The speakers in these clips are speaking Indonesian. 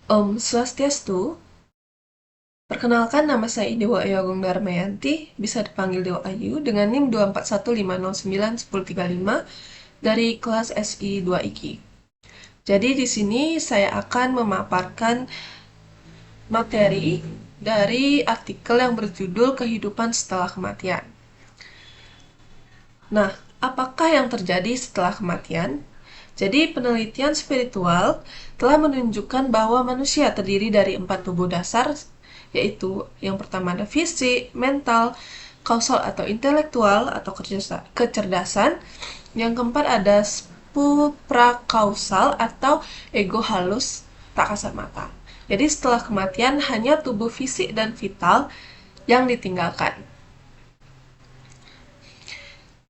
Om Swastiastu, perkenalkan nama saya Dewa Ayu Agung Darmayanti, bisa dipanggil Dewa Ayu dengan NIM 2415091035 dari kelas SI 2 IKI. Jadi di sini saya akan memaparkan materi dari artikel yang berjudul Kehidupan Setelah Kematian. Nah, apakah yang terjadi setelah kematian? Jadi, penelitian spiritual telah menunjukkan bahwa manusia terdiri dari 4 tubuh dasar, yaitu yang pertama ada fisik, mental, kausal atau intelektual atau kecerdasan. Yang keempat ada suprakausal atau ego halus tak kasat mata. Jadi setelah kematian hanya tubuh fisik dan vital yang ditinggalkan.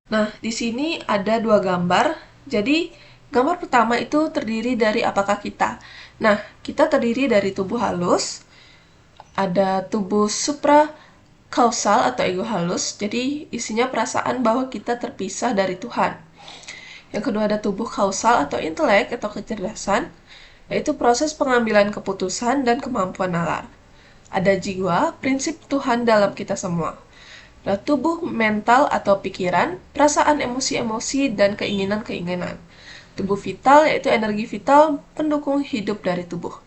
Nah, di sini ada dua gambar. Jadi, gambar pertama itu terdiri dari apakah kita. Nah, kita terdiri dari tubuh halus, ada tubuh suprakausal atau ego halus. Jadi, isinya perasaan bahwa kita terpisah dari Tuhan. Yang kedua ada tubuh kausal atau intelek atau kecerdasan, yaitu proses pengambilan keputusan dan kemampuan nalar. Ada jiwa, prinsip Tuhan dalam kita semua. Nah, tubuh mental atau pikiran, perasaan emosi-emosi dan keinginan-keinginan. Tubuh vital yaitu energi vital pendukung hidup dari tubuh.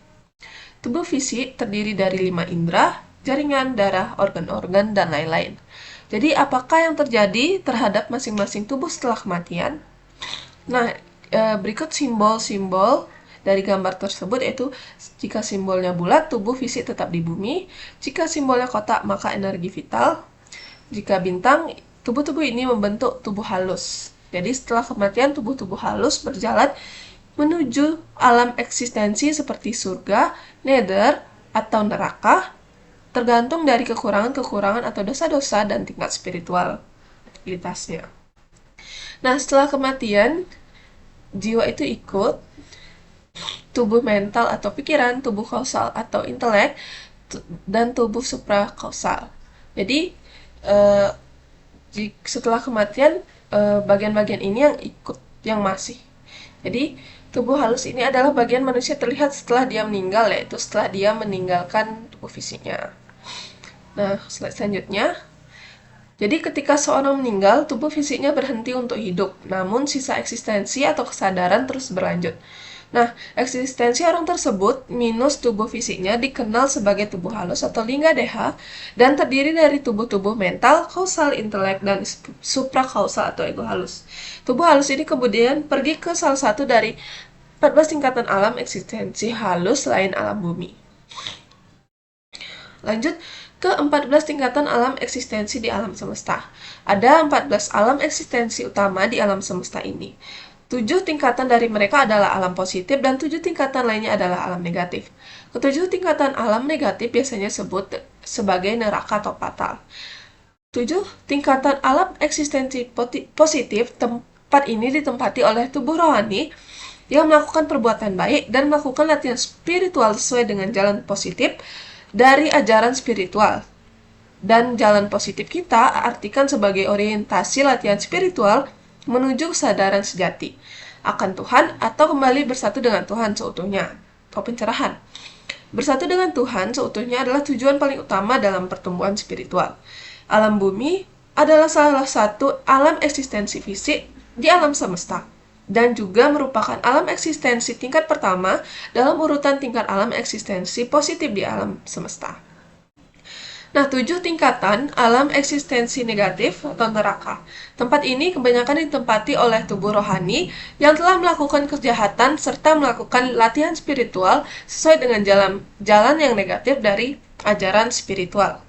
Tubuh fisik terdiri dari 5 indera, jaringan, darah, organ-organ, dan lain-lain. Jadi, apakah yang terjadi terhadap masing-masing tubuh setelah kematian? Nah, berikut simbol-simbol dari gambar tersebut, yaitu jika simbolnya bulat, tubuh fisik tetap di bumi. Jika simbolnya kotak, maka energi vital. Jika bintang, tubuh-tubuh ini membentuk tubuh halus. Jadi setelah kematian, tubuh-tubuh halus berjalan menuju alam eksistensi seperti surga, nether, atau neraka, tergantung dari kekurangan-kekurangan atau dosa-dosa dan tingkat spiritualitasnya. Nah, setelah kematian, jiwa itu ikut tubuh mental atau pikiran, tubuh kausal atau intelek, dan tubuh suprakausal. Jadi, eh, setelah kematian, bagian-bagian ini yang ikut, yang masih. Jadi, tubuh halus ini adalah bagian manusia terlihat setelah dia meninggal, yaitu setelah dia meninggalkan tubuh fisiknya. Nah, slide selanjutnya. Jadi ketika seorang meninggal, tubuh fisiknya berhenti untuk hidup, namun sisa eksistensi atau kesadaran terus berlanjut. Nah, eksistensi orang tersebut minus tubuh fisiknya dikenal sebagai tubuh halus atau lingga deha dan terdiri dari tubuh-tubuh mental, kausal, intelek, dan suprakausal atau ego halus. Tubuh halus ini kemudian pergi ke salah satu dari 14 tingkatan alam eksistensi halus selain alam bumi. Lanjut ke 14 tingkatan alam eksistensi di alam semesta. Ada 14 alam eksistensi utama di alam semesta ini. 7 tingkatan dari mereka adalah alam positif dan 7 tingkatan lainnya adalah alam negatif. Ketujuh tingkatan alam negatif biasanya disebut sebagai neraka atau fatal. 7 tingkatan alam eksistensi positif, tempat ini ditempati oleh tubuh rohani yang melakukan perbuatan baik dan melakukan latihan spiritual sesuai dengan jalan positif dari ajaran spiritual. Dan jalan positif kita artikan sebagai orientasi latihan spiritual menuju kesadaran sejati akan Tuhan atau kembali bersatu dengan Tuhan seutuhnya atau pencerahan. Bersatu dengan Tuhan seutuhnya adalah tujuan paling utama dalam pertumbuhan spiritual. Alam bumi adalah salah satu alam eksistensi fisik di alam semesta dan juga merupakan alam eksistensi tingkat pertama dalam urutan tingkat alam eksistensi positif di alam semesta. Nah, 7 tingkatan alam eksistensi negatif atau neraka. Tempat ini kebanyakan ditempati oleh tubuh rohani yang telah melakukan kejahatan serta melakukan latihan spiritual sesuai dengan jalan yang negatif dari ajaran spiritual.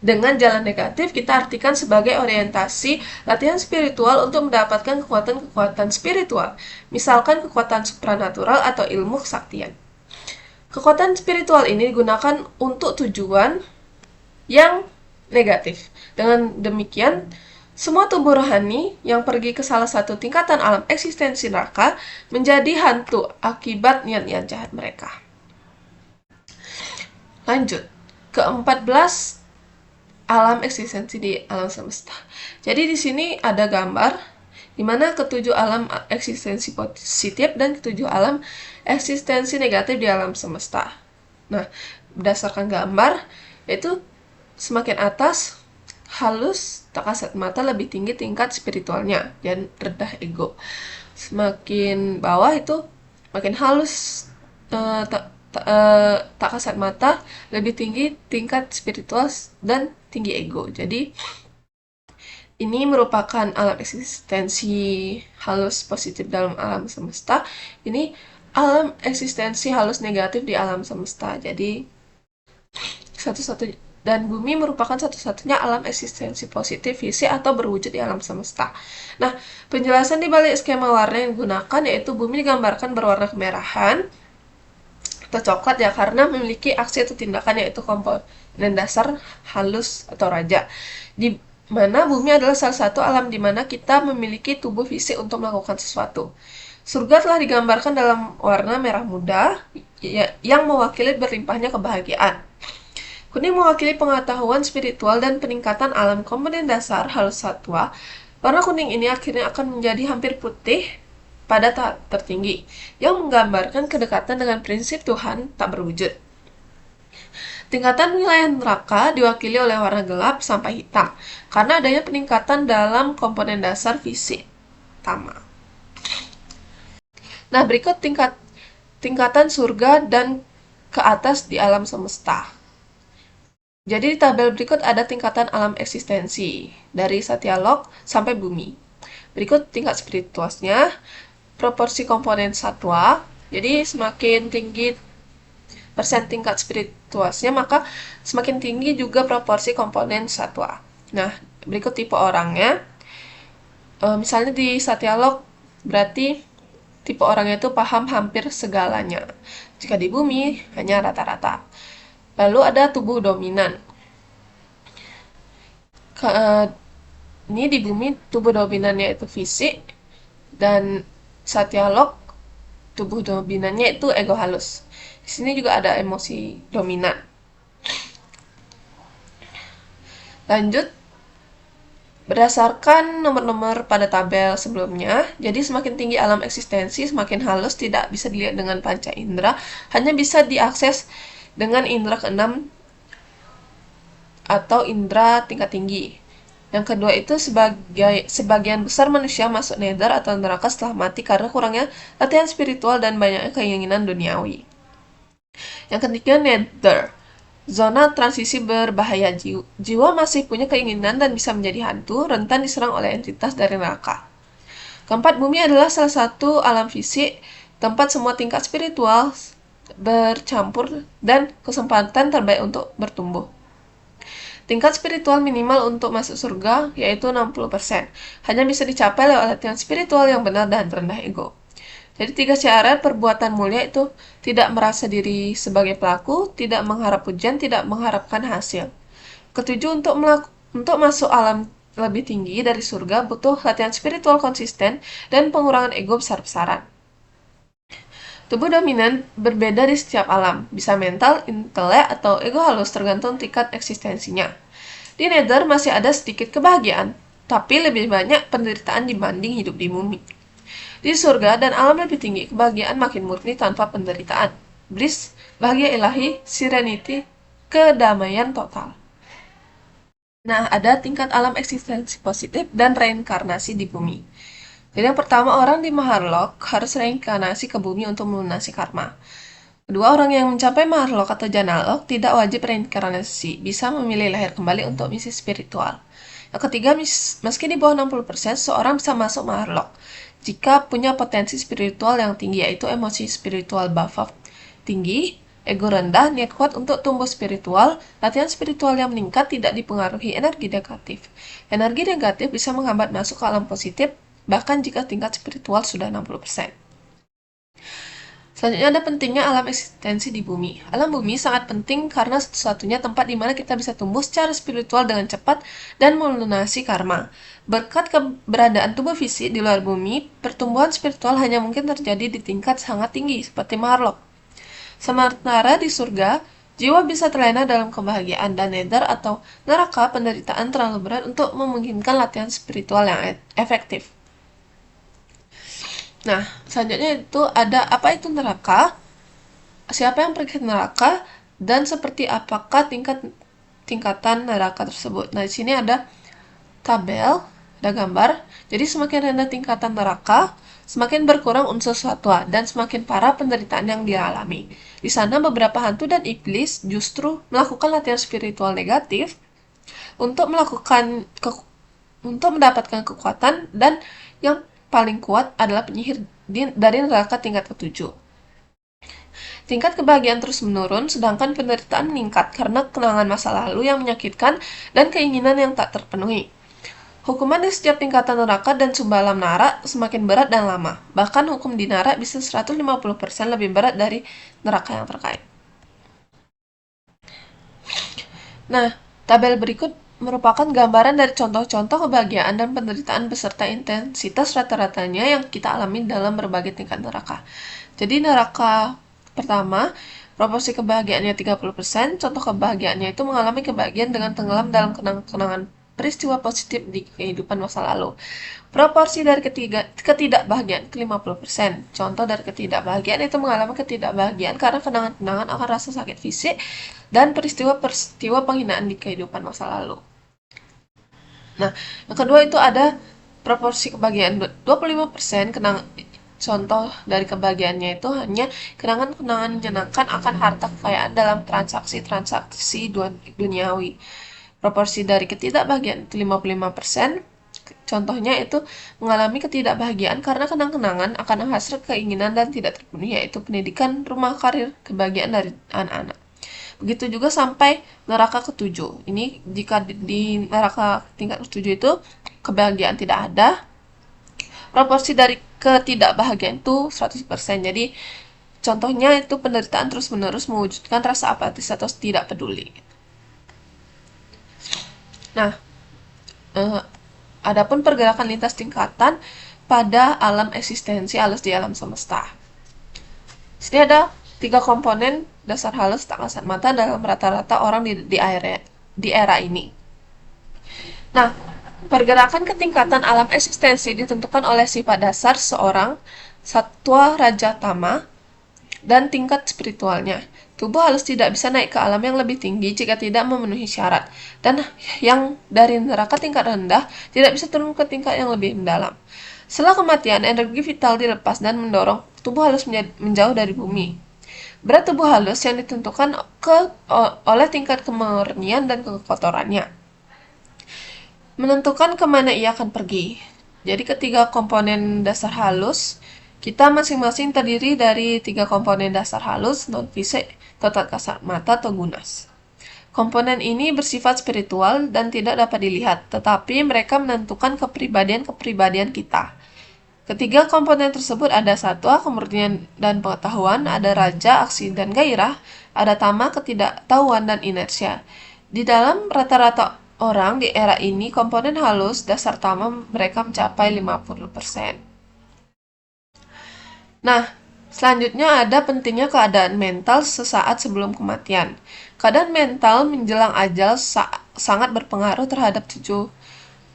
Dengan jalan negatif, kita artikan sebagai orientasi latihan spiritual untuk mendapatkan kekuatan-kekuatan spiritual, misalkan kekuatan supranatural atau ilmu kesaktian. Kekuatan spiritual ini digunakan untuk tujuan yang negatif. Dengan demikian, semua tubuh rohani yang pergi ke salah satu tingkatan alam eksistensi neraka menjadi hantu akibat niat-niat jahat mereka. Lanjut, ke-14 alam eksistensi di alam semesta. Jadi di sini ada gambar di mana ketujuh alam eksistensi positif dan ketujuh alam eksistensi negatif di alam semesta. Nah, berdasarkan gambar, yaitu semakin atas, halus, tak kasat mata, lebih tinggi tingkat spiritualnya dan rendah ego. Semakin bawah itu makin halus, tak kasat mata, lebih tinggi tingkat spiritual dan tinggi ego. Jadi ini merupakan alam eksistensi halus positif dalam alam semesta. Ini alam eksistensi halus negatif di alam semesta. Jadi satu-satu dan bumi merupakan satu-satunya alam eksistensi positif fisik atau berwujud di alam semesta. Nah, penjelasan di balik skema warna yang digunakan yaitu bumi digambarkan berwarna kemerahan atau coklat ya karena memiliki aksi atau tindakan yaitu komponen dasar halus atau raja. Di mana bumi adalah salah satu alam di mana kita memiliki tubuh fisik untuk melakukan sesuatu. Surga telah digambarkan dalam warna merah muda yang mewakili berlimpahnya kebahagiaan. Kuning mewakili pengetahuan spiritual dan peningkatan alam komponen dasar halus satwa. Warna kuning ini akhirnya akan menjadi hampir putih pada tahap tertinggi, yang menggambarkan kedekatan dengan prinsip Tuhan tak berwujud. Tingkatan wilayah neraka diwakili oleh warna gelap sampai hitam, karena adanya peningkatan dalam komponen dasar fisik utama. Nah, berikut tingkatan surga dan ke atas di alam semesta. Jadi di tabel berikut ada tingkatan alam eksistensi, dari Satyalok sampai bumi. Berikut tingkat spiritualnya, proporsi komponen satwa. Jadi semakin tinggi persen tingkat spiritualnya, maka semakin tinggi juga proporsi komponen satwa. Nah, berikut tipe orangnya. Misalnya di Satyalok, berarti tipe orangnya itu paham hampir segalanya. Jika di bumi, hanya rata-rata. Lalu ada tubuh dominan. Ini di bumi, tubuh dominannya itu fisik, dan Satyalok, tubuh dominannya itu ego halus. Di sini juga ada emosi dominan. Lanjut, berdasarkan nomor-nomor pada tabel sebelumnya, jadi semakin tinggi alam eksistensi, semakin halus, tidak bisa dilihat dengan panca indera, hanya bisa diakses dengan indera keenam atau indera tingkat tinggi. Yang kedua itu sebagian besar manusia masuk nether atau neraka setelah mati karena kurangnya latihan spiritual dan banyaknya keinginan duniawi. Yang ketiga, nether. Zona transisi berbahaya. Jiwa masih punya keinginan dan bisa menjadi hantu, rentan diserang oleh entitas dari neraka. Keempat, bumi adalah salah satu alam fisik, tempat semua tingkat spiritual bercampur dan kesempatan terbaik untuk bertumbuh. Tingkat spiritual minimal untuk masuk surga yaitu 60%. Hanya bisa dicapai lewat latihan spiritual yang benar dan rendah ego. Jadi 3 syarat perbuatan mulia itu tidak merasa diri sebagai pelaku, tidak mengharap pujian, tidak mengharapkan hasil. Ketujuh, untuk masuk alam lebih tinggi dari surga butuh latihan spiritual konsisten dan pengurangan ego besar-besaran. Tubuh dominan berbeda di setiap alam, bisa mental, intelek, atau ego halus tergantung tingkat eksistensinya. Di nether masih ada sedikit kebahagiaan, tapi lebih banyak penderitaan dibanding hidup di bumi. Di surga dan alam lebih tinggi, kebahagiaan makin murni tanpa penderitaan. Bliss, bahagia ilahi, serenity, kedamaian total. Nah, ada tingkat alam eksistensi positif dan reinkarnasi di bumi. Jadi yang pertama, orang di Maharlok harus reinkarnasi ke bumi untuk melunasi karma. Kedua, orang yang mencapai Maharlok atau Janalok tidak wajib reinkarnasi, bisa memilih lahir kembali untuk misi spiritual. Yang ketiga, meski di bawah 60%, seorang bisa masuk Maharlok jika punya potensi spiritual yang tinggi, yaitu emosi spiritual buffer tinggi, ego rendah, niat kuat untuk tumbuh spiritual, latihan spiritual yang meningkat tidak dipengaruhi energi negatif. Energi negatif bisa menghambat masuk ke alam positif, bahkan jika tingkat spiritual sudah 60%. Selanjutnya ada pentingnya alam eksistensi di bumi. Alam bumi sangat penting karena satu-satunya tempat di mana kita bisa tumbuh secara spiritual dengan cepat dan melunasi karma. Berkat keberadaan tubuh fisik di luar bumi, pertumbuhan spiritual hanya mungkin terjadi di tingkat sangat tinggi, seperti Maharlok. Sementara di surga, jiwa bisa terlena dalam kebahagiaan, dan nether atau neraka penderitaan terlalu berat untuk memungkinkan latihan spiritual yang efektif. Nah, selanjutnya itu ada apa itu neraka, siapa yang pergi ke neraka, dan seperti apakah tingkatan neraka tersebut. Nah, di sini ada tabel, ada gambar. Jadi semakin rendah tingkatan neraka, semakin berkurang unsur satwa dan semakin parah penderitaan yang dialami. Di sana beberapa hantu dan iblis justru melakukan latihan spiritual negatif untuk untuk mendapatkan kekuatan, dan yang paling kuat adalah penyihir dari neraka tingkat ketujuh. Tingkat kebahagiaan terus menurun, sedangkan penderitaan meningkat karena kenangan masa lalu yang menyakitkan dan keinginan yang tak terpenuhi. Hukuman di setiap tingkatan neraka dan sumbalam nara semakin berat dan lama. Bahkan hukum di nara bisa 150% lebih berat dari neraka yang terkait. Nah, tabel berikut merupakan gambaran dari contoh-contoh kebahagiaan dan penderitaan beserta intensitas rata-ratanya yang kita alami dalam berbagai tingkat neraka. Jadi neraka pertama, proporsi kebahagiaannya 30%, contoh kebahagiaannya itu mengalami kebahagiaan dengan tenggelam dalam kenang-kenangan peristiwa positif di kehidupan masa lalu. Proporsi dari ketidakbahagiaan ke 50%. Contoh dari ketidakbahagiaan itu mengalami ketidakbahagiaan karena kenangan-kenangan akan rasa sakit fisik dan peristiwa-peristiwa penghinaan di kehidupan masa lalu. Nah, yang kedua itu ada proporsi kebahagiaan 25%. Contoh dari kebahagiaannya itu hanya kenangan-kenangan menyenangkan akan harta kekayaan dalam transaksi-transaksi duniawi. Proporsi dari ketidakbahagiaan itu 55%. Contohnya itu mengalami ketidakbahagiaan karena kenang-kenangan akan hasil keinginan dan tidak terpenuhi, yaitu pendidikan, rumah, karir, kebahagiaan dari anak-anak. Begitu juga sampai neraka ketujuh. Ini jika di neraka tingkat ketujuh itu kebahagiaan tidak ada, proporsi dari ketidakbahagiaan itu 100%. Jadi contohnya itu penderitaan terus-menerus mewujudkan rasa apatis atau tidak peduli. Nah, eh, adapun pergerakan lintas tingkatan pada alam eksistensi halus di alam semesta. Di sini ada 3 komponen dasar halus tak kasat mata dalam rata-rata orang di era ini. Nah, pergerakan ketingkatan alam eksistensi ditentukan oleh sifat dasar seorang satwa raja tama dan tingkat spiritualnya. Tubuh halus tidak bisa naik ke alam yang lebih tinggi jika tidak memenuhi syarat, dan yang dari neraka tingkat rendah tidak bisa turun ke tingkat yang lebih mendalam. Setelah kematian, energi vital dilepas dan mendorong tubuh halus menjauh dari bumi. Berat tubuh halus yang ditentukan oleh tingkat kemurnian dan kekotorannya menentukan kemana ia akan pergi. Jadi ketiga komponen dasar halus, kita masing-masing terdiri dari 3 komponen dasar halus, non-fisik, total kasat mata atau gunas. Komponen ini bersifat spiritual dan tidak dapat dilihat, tetapi mereka menentukan kepribadian kita. Ketiga komponen tersebut ada satwa, kemurnian dan pengetahuan, ada raja, aksi dan gairah, ada tama, ketidaktahuan dan inersia. Di dalam rata-rata orang di era ini, komponen halus dasar tama mereka mencapai 50%. Nah, selanjutnya ada pentingnya keadaan mental sesaat sebelum kematian. Keadaan mental menjelang ajal sangat berpengaruh terhadap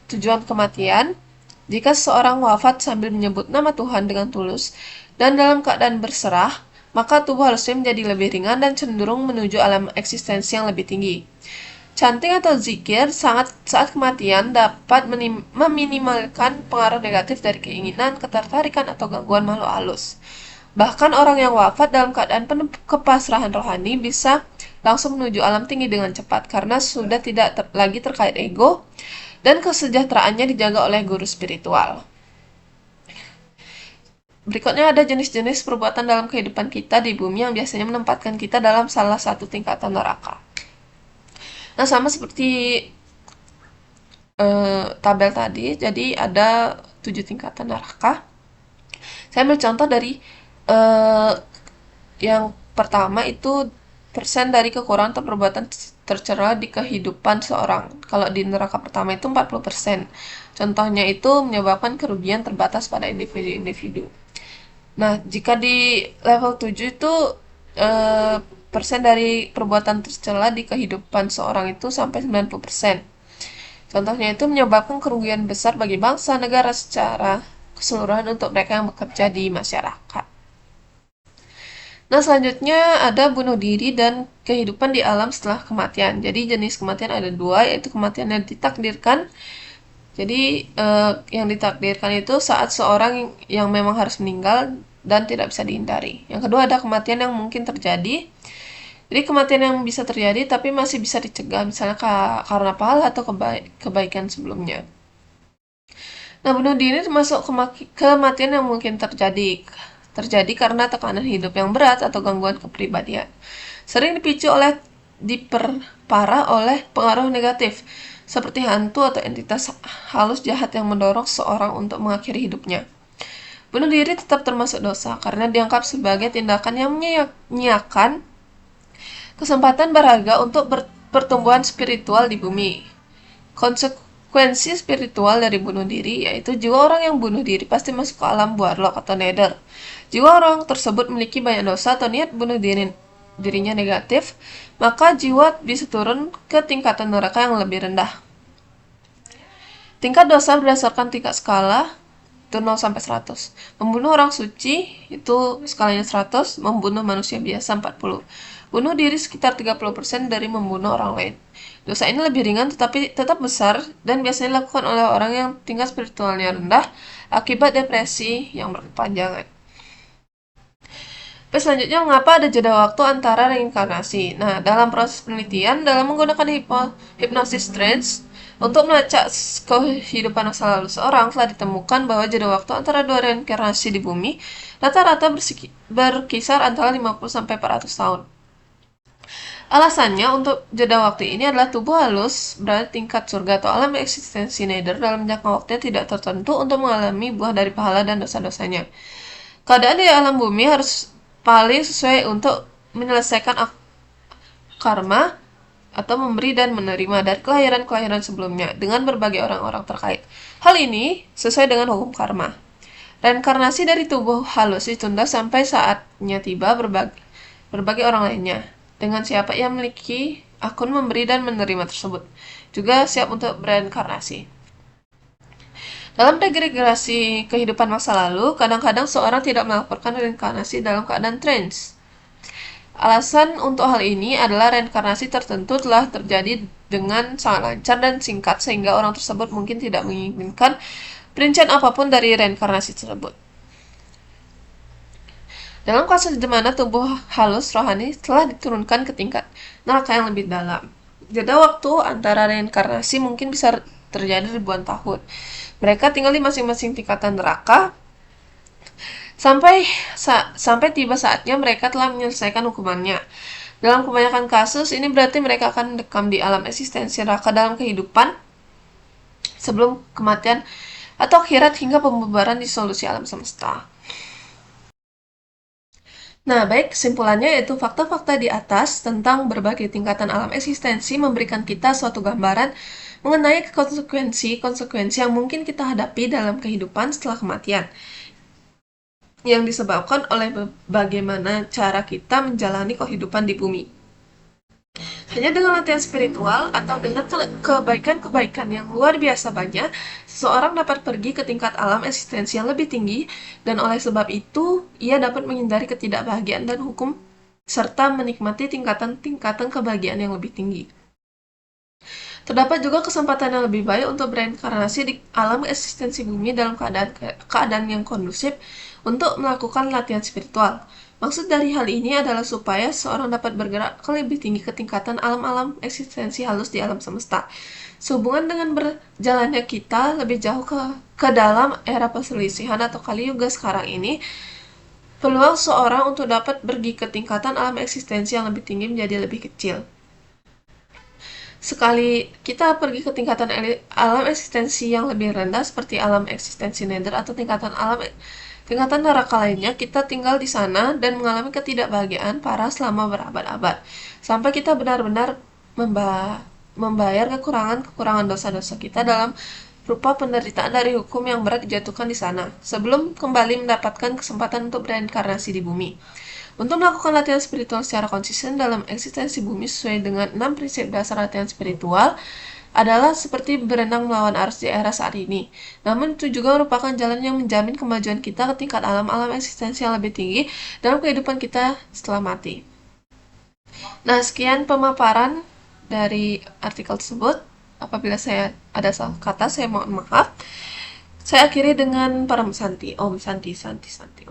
tujuan kematian. Jika seseorang wafat sambil menyebut nama Tuhan dengan tulus dan dalam keadaan berserah, maka tubuh halusnya menjadi lebih ringan dan cenderung menuju alam eksistensi yang lebih tinggi. Chanting atau zikir saat kematian dapat meminimalkan pengaruh negatif dari keinginan, ketertarikan, atau gangguan makhluk halus. Bahkan orang yang wafat dalam keadaan penuh kepasrahan rohani bisa langsung menuju alam tinggi dengan cepat karena sudah tidak lagi terkait ego dan kesejahteraannya dijaga oleh guru spiritual. Berikutnya ada jenis-jenis perbuatan dalam kehidupan kita di bumi yang biasanya menempatkan kita dalam salah satu tingkatan neraka. Nah, sama seperti tabel tadi, jadi ada 7 tingkatan neraka. Saya ambil contoh dari yang pertama itu persen dari kekurangan atau perbuatan tercela di kehidupan seorang. Kalau di neraka pertama itu 40%. Contohnya itu menyebabkan kerugian terbatas pada individu-individu. Nah, jika di level 7 itu persen dari perbuatan tercela di kehidupan seorang itu sampai 90%. Contohnya itu menyebabkan kerugian besar bagi bangsa, negara secara keseluruhan untuk mereka yang bekerja di masyarakat. Nah, selanjutnya ada bunuh diri dan kehidupan di alam setelah kematian. Jadi, jenis kematian ada dua, yaitu kematian yang ditakdirkan. Jadi, yang ditakdirkan itu saat seorang yang memang harus meninggal dan tidak bisa dihindari. Yang kedua ada kematian yang mungkin terjadi. Jadi, kematian yang bisa terjadi tapi masih bisa dicegah, misalnya karena pahala atau kebaikan sebelumnya. Nah, bunuh diri termasuk kematian yang mungkin terjadi karena tekanan hidup yang berat atau gangguan kepribadian. Sering diperparah oleh pengaruh negatif, seperti hantu atau entitas halus jahat yang mendorong seseorang untuk mengakhiri hidupnya. Bunuh diri tetap termasuk dosa karena dianggap sebagai tindakan yang menyiapkan kesempatan berharga untuk pertumbuhan spiritual di bumi. Konsekuensi spiritual dari bunuh diri yaitu jiwa orang yang bunuh diri pasti masuk ke alam warlock atau nether. Jiwa orang tersebut memiliki banyak dosa atau niat bunuh dirinya negatif, maka jiwa bisa turun ke tingkatan neraka yang lebih rendah. Tingkat dosa berdasarkan tingkat skala itu 0 sampai 100. Membunuh orang suci itu skalanya 100, membunuh manusia biasa 40. Bunuh diri sekitar 30% dari membunuh orang lain. Dosa ini lebih ringan tetapi tetap besar dan biasanya dilakukan oleh orang yang tingkat spiritualnya rendah akibat depresi yang berkepanjangan. Selanjutnya, mengapa ada jeda waktu antara reinkarnasi? Nah, dalam proses penelitian, dalam menggunakan hypnosis trance, untuk melacak kehidupan masa lalu seorang, telah ditemukan bahwa jeda waktu antara dua reinkarnasi di bumi rata-rata berkisar antara 50-400 tahun. Alasannya untuk jeda waktu ini adalah tubuh halus berada tingkat surga atau alam eksistensi nether dalam jangka waktu yang tidak tertentu untuk mengalami buah dari pahala dan dosa-dosanya. Keadaan di alam bumi harus paling sesuai untuk menyelesaikan karma atau memberi dan menerima dari kelahiran-kelahiran sebelumnya dengan berbagai orang-orang terkait. Hal ini sesuai dengan hukum karma. Reinkarnasi dari tubuh halus ditunda sampai saatnya tiba berbagai orang lainnya. Dengan siapa ia memiliki akun memberi dan menerima tersebut. Juga siap untuk bereinkarnasi. Dalam regenerasi kehidupan masa lalu, kadang-kadang seorang tidak melaporkan reinkarnasi dalam keadaan trance. Alasan untuk hal ini adalah reinkarnasi tertentu telah terjadi dengan sangat lancar dan singkat sehingga orang tersebut mungkin tidak menginginkan perincian apapun dari reinkarnasi tersebut. Dalam kasus di mana tubuh halus rohani telah diturunkan ke tingkat neraka yang lebih dalam, jeda waktu antara reinkarnasi mungkin bisa terjadi ribuan tahun. Mereka tinggal di masing-masing tingkatan neraka sampai tiba saatnya mereka telah menyelesaikan hukumannya. Dalam kebanyakan kasus, ini berarti mereka akan mendekam di alam eksistensi neraka dalam kehidupan sebelum kematian atau akhirat hingga pembubaran disolusi alam semesta. Nah, baik, kesimpulannya yaitu fakta-fakta di atas tentang berbagai tingkatan alam eksistensi memberikan kita suatu gambaran mengenai konsekuensi yang mungkin kita hadapi dalam kehidupan setelah kematian, yang disebabkan oleh bagaimana cara kita menjalani kehidupan di bumi. Hanya dengan latihan spiritual atau dengan kebaikan-kebaikan yang luar biasa banyak, seseorang dapat pergi ke tingkat alam eksistensi yang lebih tinggi, dan oleh sebab itu, ia dapat menghindari ketidakbahagiaan dan hukum, serta menikmati tingkatan-tingkatan kebahagiaan yang lebih tinggi. Terdapat juga kesempatan yang lebih baik untuk bereinkarnasi di alam eksistensi bumi dalam keadaan yang kondusif untuk melakukan latihan spiritual. Maksud dari hal ini adalah supaya seorang dapat bergerak ke lebih tinggi ke tingkatan alam-alam eksistensi halus di alam semesta. Sehubungan dengan berjalannya kita lebih jauh ke dalam era perselisihan atau Kali Yuga sekarang ini, peluang seorang untuk dapat pergi ke tingkatan alam eksistensi yang lebih tinggi menjadi lebih kecil. Sekali kita pergi ke tingkatan alam eksistensi yang lebih rendah seperti alam eksistensi nether atau tingkatan neraka lainnya, kita tinggal di sana dan mengalami ketidakbahagiaan parah selama berabad-abad sampai kita benar-benar membayar kekurangan dosa-dosa kita dalam berupa penderitaan dari hukum yang berat dijatuhkan di sana sebelum kembali mendapatkan kesempatan untuk bereinkarnasi di bumi. Untuk melakukan latihan spiritual secara konsisten dalam eksistensi bumi sesuai dengan 6 prinsip dasar latihan spiritual adalah seperti berenang melawan arus di era saat ini. Namun itu juga merupakan jalan yang menjamin kemajuan kita ke tingkat alam-alam eksistensi yang lebih tinggi dalam kehidupan kita setelah mati. Nah, sekian pemaparan dari artikel tersebut. Apabila saya ada salah kata, saya mohon maaf. Saya akhiri dengan Param Santi. Om Santi, Santi, Santi.